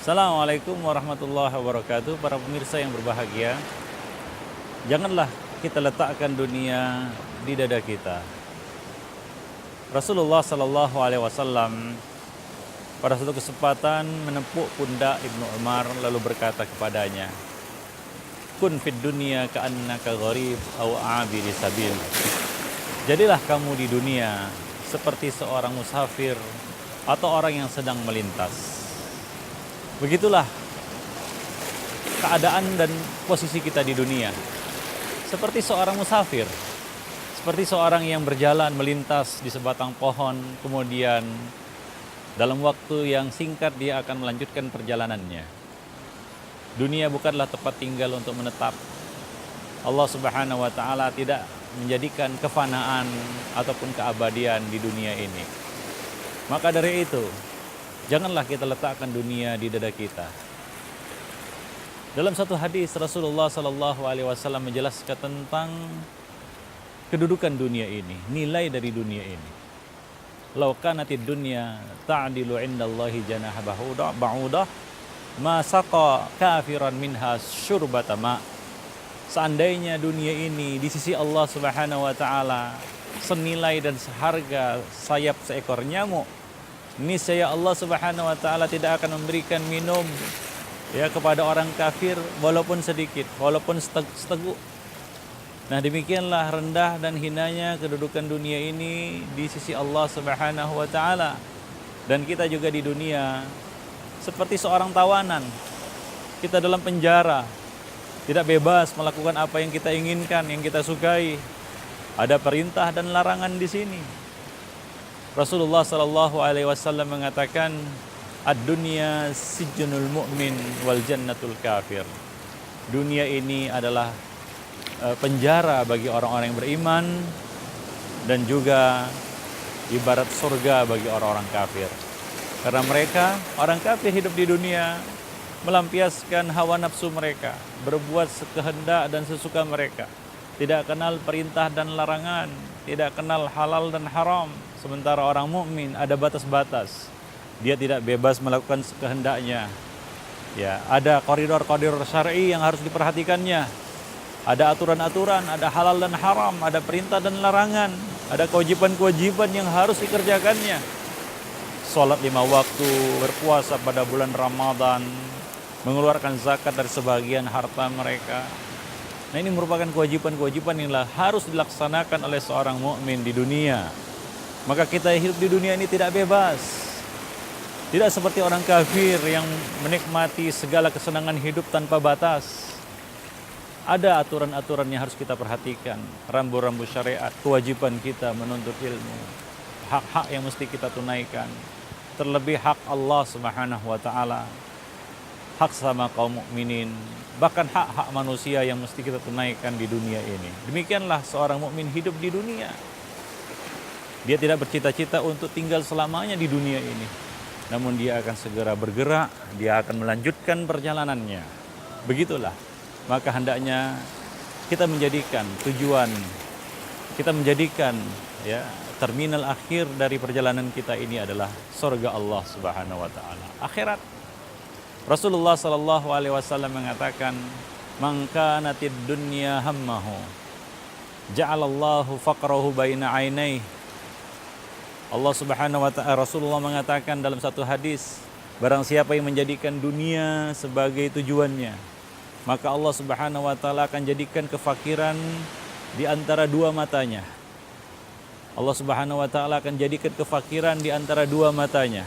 Assalamualaikum warahmatullahi wabarakatuh. Para pemirsa yang berbahagia, janganlah kita letakkan dunia di dada kita. Rasulullah Sallallahu Alaihi Wasallam pada suatu kesempatan menepuk pundak Ibnu Umar lalu berkata kepadanya, "Kun fid dunya ka'annaka gharib aw abiri sabil." Jadilah kamu di dunia seperti seorang musafir atau orang yang sedang melintas. Begitulah keadaan dan posisi kita di dunia. Seperti seorang musafir, seperti seorang yang berjalan melintas di sebatang pohon, kemudian dalam waktu yang singkat dia akan melanjutkan perjalanannya. Dunia bukanlah tempat tinggal untuk menetap. Allah Subhanahu wa taala tidak menjadikan kefanaan ataupun keabadian di dunia ini. Maka dari itu, janganlah kita letakkan dunia di dada kita. Dalam satu hadis Rasulullah Sallallahu Alaihi Wasallam menjelaskan tentang kedudukan dunia ini, nilai dari dunia ini. Lau kanatid dunya ta'dilu indallahi janaha ba'udah ma saqa kafiran minha syurbata ma. Seandainya dunia ini di sisi Allah Subhanahu wa taala senilai dan seharga sayap seekor nyamuk, niscaya Allah Subhanahu wa taala tidak akan memberikan minum kepada orang kafir walaupun sedikit, walaupun seteguk. Nah, demikianlah rendah dan hinanya kedudukan dunia ini di sisi Allah Subhanahu wa taala. Dan kita juga di dunia seperti seorang tawanan. Kita dalam penjara, tidak bebas melakukan apa yang kita inginkan, yang kita sukai. Ada perintah dan larangan di sini. Rasulullah Sallallahu Alaihi Wasallam mengatakan, ad-dunya sijnul mu'min wal jannatul kafir. Dunia ini adalah penjara bagi orang-orang yang beriman dan juga ibarat surga bagi orang-orang kafir. Karena mereka, orang kafir hidup di dunia melampiaskan hawa nafsu mereka, berbuat sekehendak dan sesuka mereka, tidak kenal perintah dan larangan, tidak kenal halal dan haram. Sementara orang mukmin ada batas-batas. Dia tidak bebas melakukan kehendaknya. Ya, ada koridor-koridor syar'i yang harus diperhatikannya. Ada aturan-aturan, ada halal dan haram, ada perintah dan larangan, ada kewajiban-kewajiban yang harus dikerjakannya. Salat 5 waktu, berpuasa pada bulan Ramadan, mengeluarkan zakat dari sebagian harta mereka. Nah, ini merupakan kewajiban-kewajiban yang harus dilaksanakan oleh seorang mukmin di dunia. Maka kita hidup di dunia ini tidak bebas. Tidak seperti orang kafir yang menikmati segala kesenangan hidup tanpa batas. Ada aturan-aturan yang harus kita perhatikan. Rambu-rambu syariat, kewajiban kita menuntut ilmu. Hak-hak yang mesti kita tunaikan. Terlebih hak Allah Subhanahu wa taala. Hak sama kaum mukminin, bahkan hak-hak manusia yang mesti kita tunaikan di dunia ini. Demikianlah seorang mukmin hidup di dunia. Dia tidak bercita-cita untuk tinggal selamanya di dunia ini. Namun dia akan segera bergerak, dia akan melanjutkan perjalanannya. Begitulah. Maka hendaknya kita menjadikan tujuan, kita menjadikan terminal akhir dari perjalanan kita ini adalah surga Allah Subhanahu wa taala, akhirat. Rasulullah Sallallahu Alaihi Wasallam mengatakan, "Man kanatid dunya hammahu, ja'alallahu faqrahu baina ainaihi." Allah Subhanahu wa taala, Rasulullah mengatakan dalam satu hadis, barang siapa yang menjadikan dunia sebagai tujuannya, maka Allah Subhanahu wa taala akan jadikan kefakiran di antara dua matanya. Allah Subhanahu wa taala akan jadikan kefakiran di antara dua matanya.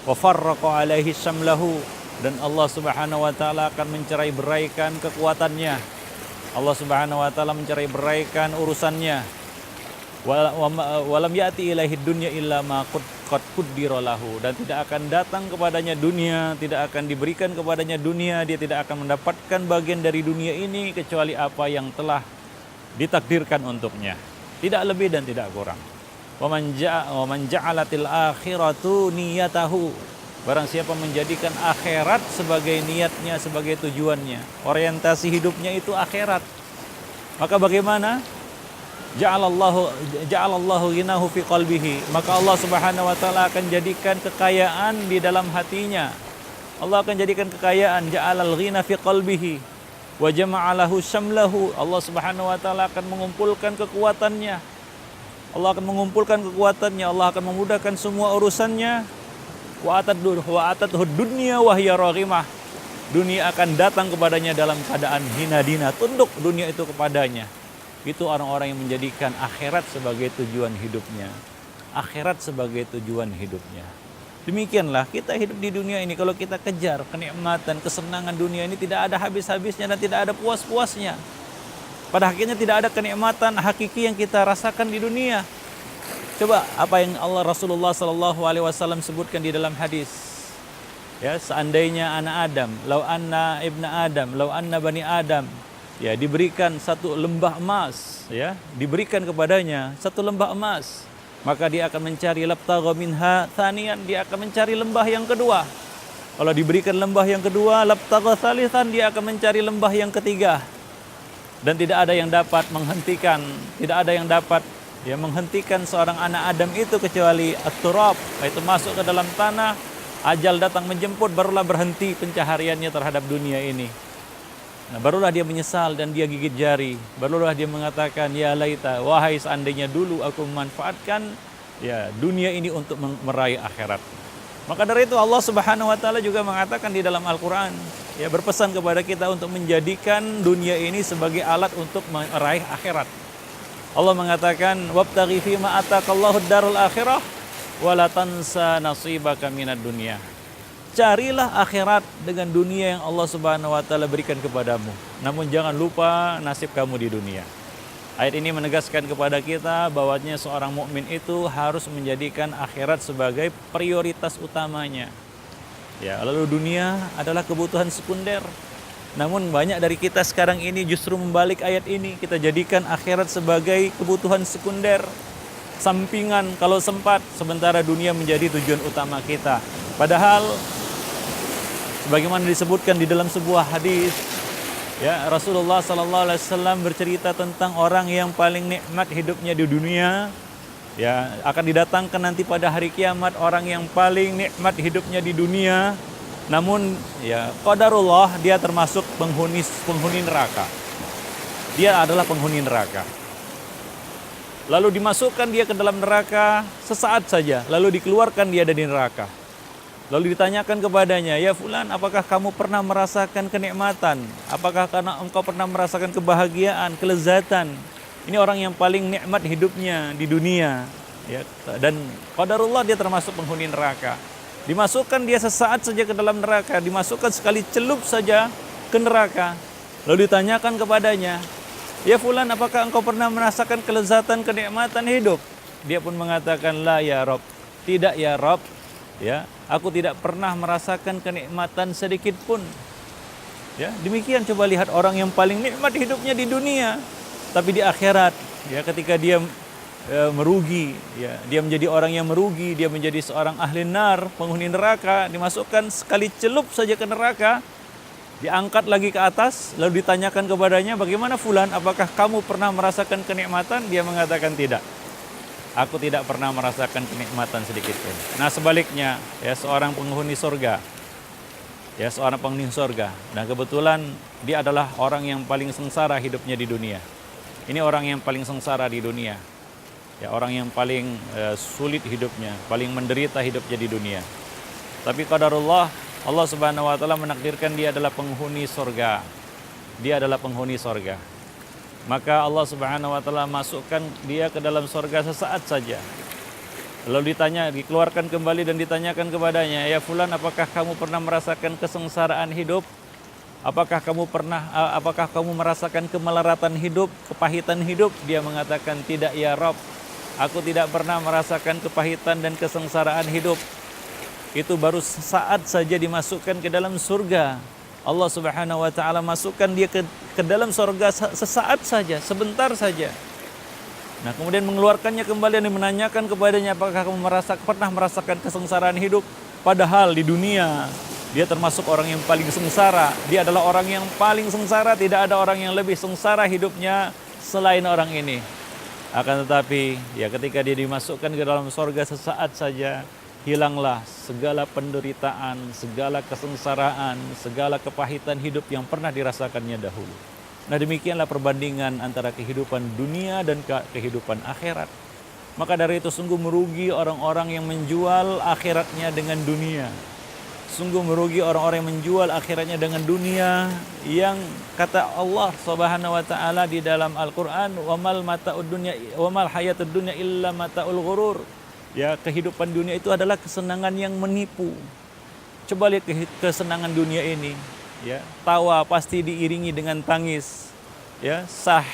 Wa farraqa alaihi syamlahu, dan Allah Subhanahu wa taala akan mencerai-beraikan kekuatannya. Allah Subhanahu wa taala mencerai-beraikan urusannya. Walam ya'ti ilaihi dunya illa ma qad qaddira lahu, dan tidak akan datang kepadanya dunia, tidak akan diberikan kepadanya dunia, dia tidak akan mendapatkan bagian dari dunia ini kecuali apa yang telah ditakdirkan untuknya. Tidak lebih dan tidak kurang. Wa man ja'alatil akhiratu niyatahu, barang siapa menjadikan akhirat sebagai niatnya, sebagai tujuannya, orientasi hidupnya itu akhirat, maka bagaimana? Ja'alallahu ghinahu fi qalbihi, maka Allah Subhanahu wa taala akan jadikan kekayaan di dalam hatinya. Allah akan jadikan kekayaan, ja'alal ghina fi qalbihi wa jama'alahu syamlahu. Allah Subhanahu wa taala akan mengumpulkan kekuatannya. Allah akan mengumpulkan kekuatannya, Allah akan memudahkan semua urusannya. Wa atadhu dunya wa hiya raghimah. Dunia akan datang kepadanya dalam keadaan hina dina, tunduk dunia itu kepadanya. Itu orang-orang yang menjadikan akhirat sebagai tujuan hidupnya. Akhirat sebagai tujuan hidupnya. Demikianlah kita hidup di dunia ini, kalau kita kejar kenikmatan, kesenangan dunia ini tidak ada habis-habisnya dan tidak ada puas-puasnya. Pada akhirnya tidak ada kenikmatan hakiki yang kita rasakan di dunia. Coba apa yang Rasulullah SAW sebutkan di dalam hadis. Ya, seandainya anak Adam, lau anna ibna Adam, lau anna bani Adam, ya diberikan satu lembah emas, ya diberikan kepadanya satu lembah emas, maka dia akan mencari labtagha minha thaniyan, dia akan mencari lembah yang kedua. Kalau diberikan lembah yang kedua, labtagha thalithan, dia akan mencari lembah yang ketiga. Dan tidak ada yang dapat menghentikan, tidak ada yang dapat menghentikan seorang anak Adam itu kecuali at-turab, yaitu masuk ke dalam tanah, ajal datang menjemput, barulah berhenti pencahariannya terhadap dunia ini. Nah, barulah dia menyesal dan dia gigit jari. Barulah dia mengatakan, ya laita, wahai seandainya dulu aku memanfaatkan dunia ini untuk meraih akhirat. Maka dari itu Allah Subhanahu wa taala juga mengatakan di dalam Al-Qur'an, berpesan kepada kita untuk menjadikan dunia ini sebagai alat untuk meraih akhirat. Allah mengatakan, wabtaghi fima ataqallahu ad-darul akhirah wa la tansa nasibaka minad dunya. Carilah akhirat dengan dunia yang Allah Subhanahu wa taala berikan kepadamu. Namun jangan lupa nasib kamu di dunia. Ayat ini menegaskan kepada kita bahwasanya seorang mukmin itu harus menjadikan akhirat sebagai prioritas utamanya. Ya, lalu dunia adalah kebutuhan sekunder. Namun banyak dari kita sekarang ini justru membalik ayat ini, kita jadikan akhirat sebagai kebutuhan sekunder, sampingan kalau sempat, sementara dunia menjadi tujuan utama kita. Padahal sebagaimana disebutkan di dalam sebuah hadis, Rasulullah SAW bercerita tentang orang yang paling nikmat hidupnya di dunia. Akan didatangkan nanti pada hari kiamat orang yang paling nikmat hidupnya di dunia. Namun qadarullah dia termasuk penghuni neraka. Dia adalah penghuni neraka. Lalu dimasukkan dia ke dalam neraka sesaat saja, lalu dikeluarkan dia dari neraka. Lalu ditanyakan kepadanya, ya fulan, apakah kamu pernah merasakan kenikmatan? Apakah karena engkau pernah merasakan kebahagiaan, kelezatan? Ini orang yang paling nikmat hidupnya di dunia. Dan qadarullah dia termasuk penghuni neraka. Dimasukkan dia sesaat saja ke dalam neraka, dimasukkan sekali celup saja ke neraka. Lalu ditanyakan kepadanya, ya fulan, apakah engkau pernah merasakan kelezatan, kenikmatan hidup? Dia pun mengatakan, la ya Rob, tidak ya Rob. Aku tidak pernah merasakan kenikmatan sedikit pun. Demikian coba lihat orang yang paling nikmat hidupnya di dunia, tapi di akhirat, ketika dia merugi, dia menjadi orang yang merugi, dia menjadi seorang ahli nar, penghuni neraka, dimasukkan sekali celup saja ke neraka, diangkat lagi ke atas, lalu ditanyakan kepadanya, bagaimana fulan, apakah kamu pernah merasakan kenikmatan? Dia mengatakan tidak. Aku tidak pernah merasakan kenikmatan sedikit pun. Nah sebaliknya, seorang penghuni surga, seorang penghuni surga, dan kebetulan dia adalah orang yang paling sengsara hidupnya di dunia. Ini orang yang paling sengsara di dunia, orang yang paling sulit hidupnya, paling menderita hidupnya di dunia. Tapi qadarullah, Allah Subhanahu wa taala menakdirkan dia adalah penghuni surga. Dia adalah penghuni surga. Maka Allah Subhanahu wa taala masukkan dia ke dalam surga sesaat saja. Lalu dikeluarkan kembali dan ditanyakan kepadanya, ya fulan, apakah kamu pernah merasakan kesengsaraan hidup? Apakah kamu merasakan kemelaratan hidup, kepahitan hidup? Dia mengatakan, tidak ya Rob, aku tidak pernah merasakan kepahitan dan kesengsaraan hidup. Itu baru sesaat saja dimasukkan ke dalam surga. Allah Subhanahu wa taala masukkan dia ke dalam surga sesaat saja, sebentar saja. Nah, kemudian mengeluarkannya kembali dan menanyakan kepadanya, apakah kamu pernah merasakan kesengsaraan hidup? Padahal di dunia dia termasuk orang yang paling sengsara. Dia adalah orang yang paling sengsara, tidak ada orang yang lebih sengsara hidupnya selain orang ini. Akan tetapi, ketika dia dimasukkan ke dalam surga sesaat saja, hilanglah segala penderitaan, segala kesengsaraan, segala kepahitan hidup yang pernah dirasakannya dahulu. Nah, demikianlah perbandingan antara kehidupan dunia dan kehidupan akhirat. Maka dari itu sungguh merugi orang-orang yang menjual akhiratnya dengan dunia. Sungguh merugi orang-orang yang menjual akhiratnya dengan dunia, yang kata Allah Subhanahu wa taala di dalam Al-Qur'an, "Wamal mata'ud dunya wamal hayatud dunya illa mata'ul ghurur." Ya, kehidupan dunia itu adalah kesenangan yang menipu. Coba lihat kesenangan dunia ini, ya. Tawa pasti diiringi dengan tangis, ya.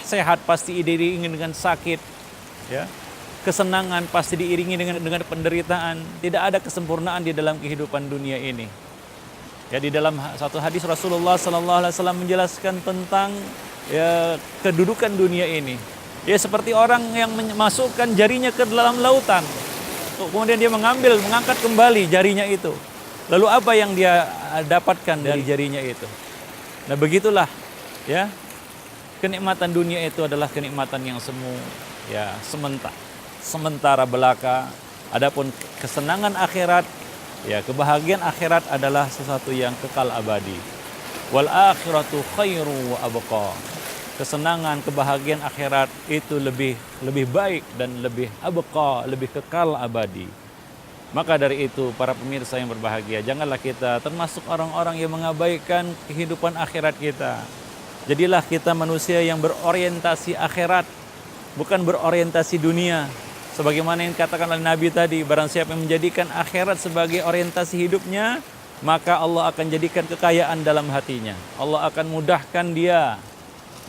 Sehat pasti diiringi dengan sakit, ya. Kesenangan pasti diiringi dengan penderitaan. Tidak ada kesempurnaan di dalam kehidupan dunia ini. Ya, di dalam satu hadis Rasulullah sallallahu alaihi wasallam menjelaskan tentang ya kedudukan dunia ini. Ya, seperti orang yang memasukkan jarinya ke dalam lautan. Kemudian dia mengangkat kembali jarinya itu. Lalu apa yang dia dapatkan dari jarinya itu? Nah, begitulah ya. Kenikmatan dunia itu adalah kenikmatan yang semu, ya, sementara belaka. Adapun kesenangan akhirat, ya, kebahagiaan akhirat adalah sesuatu yang kekal abadi. Wal akhiratu khairu wa abqa. Kesenangan, kebahagiaan akhirat itu lebih baik dan lebih abqa, lebih kekal abadi. Maka dari itu para pemirsa yang berbahagia, janganlah kita termasuk orang-orang yang mengabaikan kehidupan akhirat kita. Jadilah kita manusia yang berorientasi akhirat, bukan berorientasi dunia. Sebagaimana yang dikatakan oleh Nabi tadi, barang siapa yang menjadikan akhirat sebagai orientasi hidupnya, maka Allah akan jadikan kekayaan dalam hatinya. Allah akan mudahkan dia,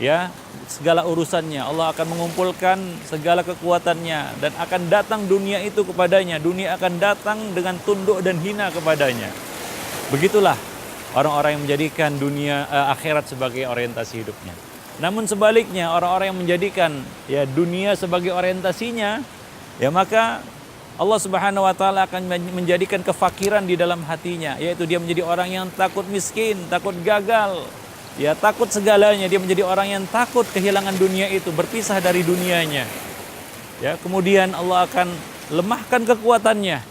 ya, segala urusannya. Allah akan mengumpulkan segala kekuatannya dan akan datang dunia itu kepadanya. Dunia akan datang dengan tunduk dan hina kepadanya. Begitulah orang-orang yang menjadikan akhirat sebagai orientasi hidupnya. Namun sebaliknya, orang-orang yang menjadikan ya dunia sebagai orientasinya, ya maka Allah Subhanahu wa taala akan menjadikan kefakiran di dalam hatinya, yaitu dia menjadi orang yang takut miskin, takut gagal. Ya, takut segalanya. Dia menjadi orang yang takut kehilangan dunia itu, berpisah dari dunianya. Ya, kemudian Allah akan lemahkan kekuatannya.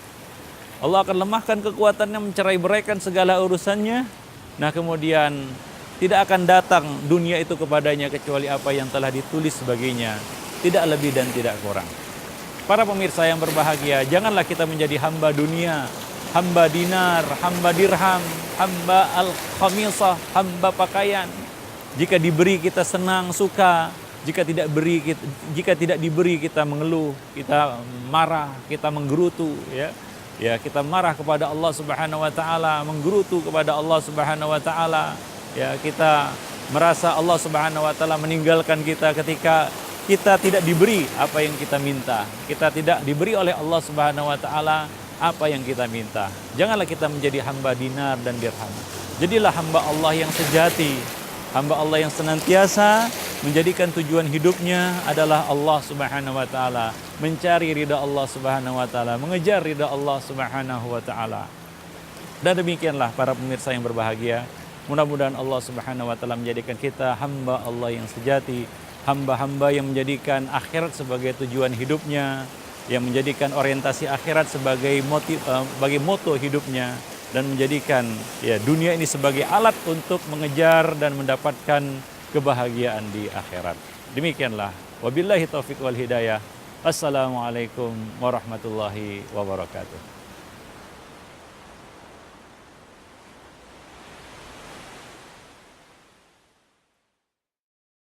Allah akan lemahkan kekuatannya, mencerai-beraikan segala urusannya. Nah, kemudian tidak akan datang dunia itu kepadanya kecuali apa yang telah ditulis baginya, tidak lebih dan tidak kurang. Para pemirsa yang berbahagia, janganlah kita menjadi hamba dunia, hamba dinar, hamba dirham, hamba al-khamisah, hamba pakaian. Jika diberi kita senang, suka. Jika tidak diberi kita mengeluh, kita marah, kita menggerutu, ya. Ya, kita marah kepada Allah Subhanahu wa taala, menggerutu kepada Allah Subhanahu wa taala. Ya, kita merasa Allah Subhanahu wa taala meninggalkan kita ketika kita tidak diberi apa yang kita minta. Kita tidak diberi oleh Allah Subhanahu wa taala apa yang kita minta. Janganlah kita menjadi hamba dinar dan dirham. Jadilah hamba Allah yang sejati, hamba Allah yang senantiasa menjadikan tujuan hidupnya adalah Allah Subhanahu wa taala, mencari ridha Allah Subhanahu wa taala, mengejar ridha Allah Subhanahu wa taala. Dan demikianlah para pemirsa yang berbahagia, mudah-mudahan Allah Subhanahu wa taala menjadikan kita hamba Allah yang sejati, hamba-hamba yang menjadikan akhirat sebagai tujuan hidupnya, yang menjadikan orientasi akhirat sebagai moto hidupnya, dan menjadikan ya dunia ini sebagai alat untuk mengejar dan mendapatkan kebahagiaan di akhirat. Demikianlah. Wabillahi taufiq wal hidayah. Assalamualaikum warahmatullahi wabarakatuh.